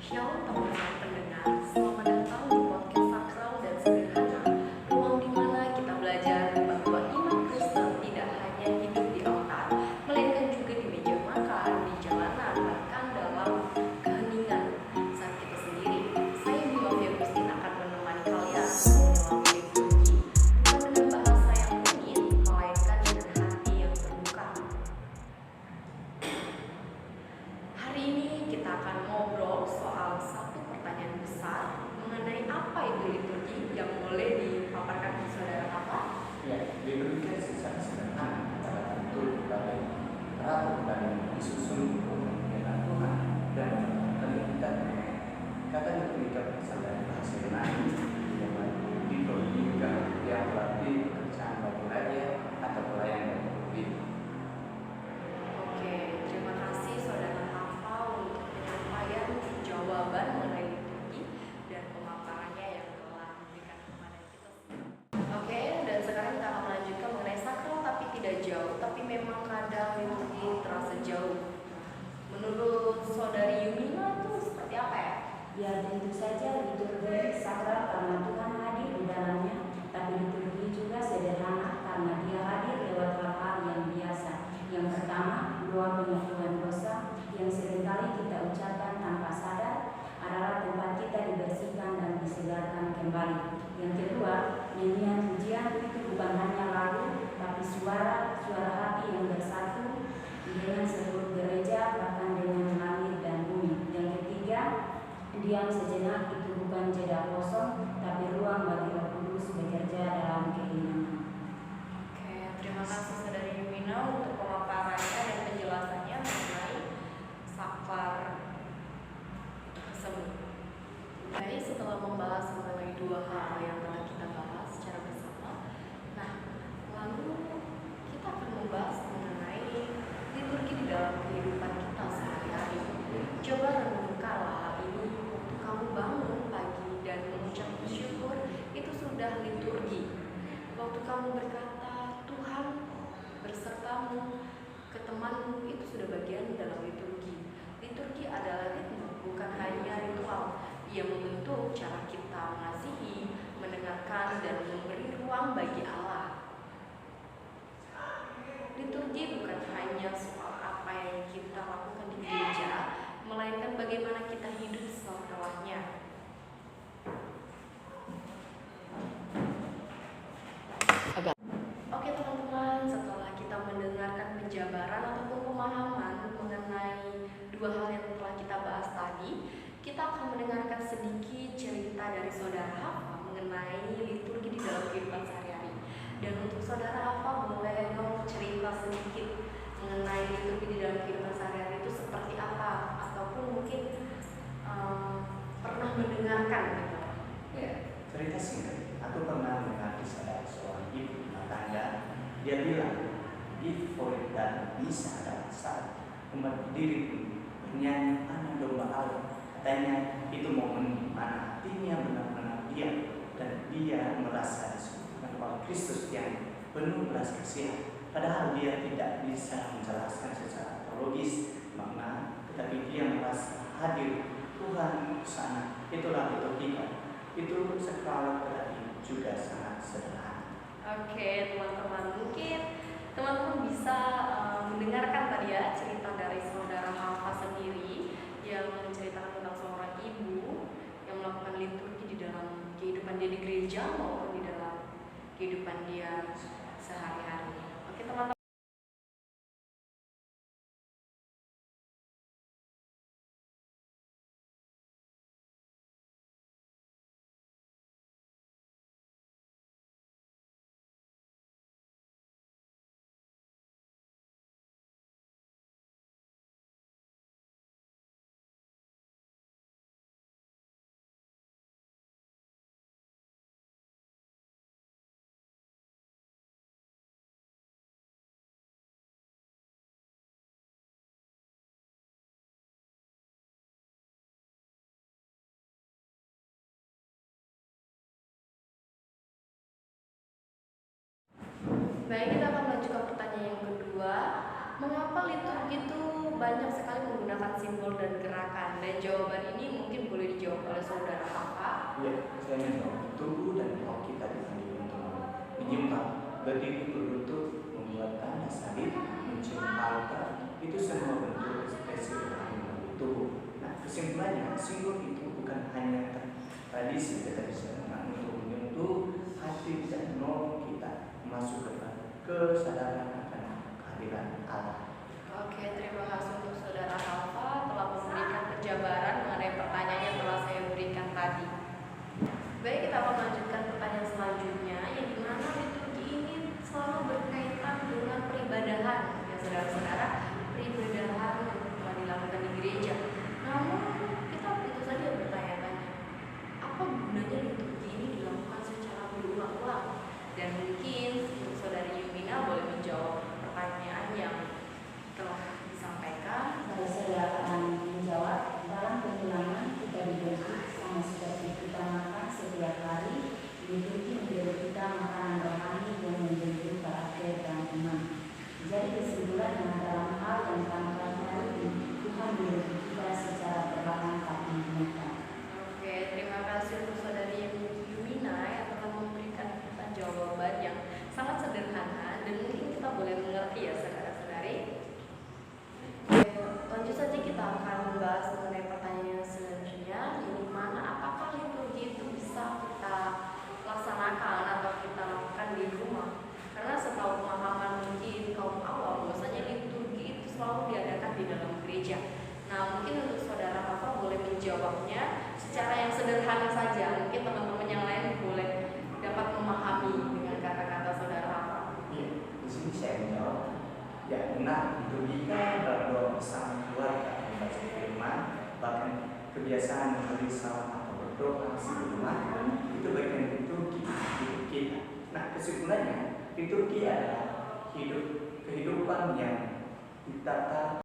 Shalom teman-teman pendengar, selamat datang di podcast Sakral dan Sederhana, ruang di mana kita belajar bahwa iman Kristen tidak hanya hidup di altar, melainkan juga di meja makan, di jalanan, bahkan dalam keheningan saat kita sendiri. Saya Bima Fiagustin akan menemani kalian menyelami liturgi, bukan dengan bahasa yang rumit, melainkan dengan hati yang terbuka. Hari ini kita akan ngobrol soal satu pertanyaan besar mengenai apa itu liturgi yang boleh dipaparkan ke saudara apa? Ya, liturgi secara sederhana adalah bentuk ibadah teratur dan disusun untuk mengenal Tuhan dan terlibat. Kata liturgi berasal dari bahasa Yunani yang liturgi yang berarti pekerjaan bagi raja atau pelayan yang berlebih. Oke, terima kasih saudara Hafa untuk penyampaian jawaban mengenai liturgi dan pemaparannya yang telah diberikan kepada kita. Oke, dan sekarang kita akan melanjutkan mengenai sakral tapi tidak jauh, tapi memang kadang liturgi terasa jauh. Menurut saudari Yumina itu seperti apa ya? Ya, tentu saja liturgi sakral karena Tuhan hadir di dalamnya, tapi liturgi juga sederhana karena Dia hadir lewat hal-hal yang biasa. Yang pertama, doa pengakuan dosa yang seringkali kita ucapkan tanpa sadar adalah tempat kita dibersihkan dan disegarkan kembali. Yang kedua, nyanyian pujian itu bukan hanya lagu, tapi suara hati yang bersatu dengan seluruh gereja, bahkan dengan langit dan bumi. Yang ketiga, diam sejenak itu bukan jeda kosong, tapi ruang bagi Roh Kudus bekerja dalam keinginan. Oke, terima kasih saudari Yumina untuk pemaparannya dan penjelasannya mengenai saklar tersebut. Baik, setelah membahas mengenai dua hal yang telah kita bahas secara bersama, nah lalu kita akan membahas mengenai liturgi di dalam kehidupan kita sehari-hari. Coba renungkanlah hal ini waktu kamu bangun pagi dan mengucap syukur, itu sudah liturgi. Waktu kamu berkata Tuhan bersertamu ke temanmu, itu sudah bagian dalam liturgi. Liturgi adalah ritme, bukan hanya ritual. Ia membentuk cara kita mengasihi, mendengarkan, dan memberi ruang bagi Allah. Liturgi bukan hanya soal apa yang kita lakukan di gereja, melainkan bagaimana kita hidup setelahnya. Oke teman-teman, setelah kita mendengarkan penjabaran ataupun pemahaman mengenai dua hal yang telah kita bahas tadi, kita akan mendengarkan sedikit cerita dari saudara Hafa mengenai liturgi di dalam kehidupan sehari-hari. Dan untuk saudara Hafa, boleh dong cerita sedikit mengenai liturgi di dalam kehidupan sehari-hari itu seperti apa, ataupun mungkin pernah mendengarkan gitu. Ya, cerita singkat. Aku pernah mendengar kisah seorang ibu rumah tangga. Dia bilang, di Florida bisa adalah saat umat berdiri bernyanyi anak domba Allah. Katanya itu momen di mana hatinya benar-benar diam dan dia merasa disebutkan oleh Kristus yang penuh belas kasihan. Padahal dia tidak bisa menjelaskan secara teologis makna, tetapi dia merasa hadir Tuhan di sana. Itulah liturgi. Itu sakral berarti juga sangat sederhana. Oke teman-teman, mungkin teman-teman bisa mendengarkan tadi ya cerita dari saudara Hafa sendiri yang menceritakan tentang seorang ibu yang melakukan liturgi di dalam kehidupan dia di gereja maupun di dalam kehidupan dia sehari-hari. Oke teman-teman. Baik, kita akan melanjutkan pertanyaan yang kedua. Mengapa liturgi itu banyak sekali menggunakan simbol dan gerakan. Dan jawaban ini mungkin boleh dijawab oleh saudara Hafa. Ya, saya menjawab. Tubuh dan roh kita dipanggil untuk menyimpang, berdiri berlutut, membuat tanda salib, mencium altar, itu semua bentuk ekspresi rohani melalui tubuh. Nah, kesimpulannya, simbol itu bukan hanya tradisi, tetapi sebenarnya untuk menyentuh hati dan roh kita masuk ke kesadaran akan kehadiran Allah. Oke, terima kasih untuk saudara Hafa telah memberikan penjabaran mengenai pertanyaan yang telah saya berikan tadi. Baik, kita akan melanjutkan pertanyaan selanjutnya, yang dimana liturgi ini selalu berkaitan dengan peribadahan, ya saudara-saudara, peribadahan yang telah dilakukan di gereja. Namun kita tentu saja bertanya-tanya, apa gunanya liturgi ini dilakukan secara berulang-ulang? Dan mungkin untuk saudari Yumina boleh menjawab pertanyaan yang telah disampaikan. Baik, saya akan menjawab. Dalam pengulangan kita dibentuk sama seperti kita makan setiap hari. Liturgi menjadi kita makanan rohani yang menjadi karakter dan iman. Jadi kesimpulannya dalam hal yang tanpa ini Tuhan mendidik kita secara perlahan tapi nyata. Oke, terima kasih untuk saudari Yumina yang telah memberikan kita jawaban yang sangat sederhana dan mungkin kita boleh mengerti ya saudara-saudari. Oke, lanjut saja kita akan membahas mengenai pertanyaan selanjutnya, di mana apakah liturgi itu bisa kita laksanakan atau kita lakukan di rumah? Karena setahu pemahaman mungkin kaum awam, bahwasanya liturgi itu selalu diadakan di dalam gereja. Nah, mungkin untuk saudara Hafa boleh menjawabnya secara yang sederhana saja. Mungkin teman-teman yang lain boleh dapat memahami dengan kata-kata saudara Hafa. Iya, di sini saya menjawab. Ya, benar, liturgi berdoa bersama keluarga, membaca firman, bahkan kebiasaan memberi salam atau berdoa di rumah itu bagian liturgi hidup kita. Nah, kesimpulannya liturgi adalah kehidupan yang ditata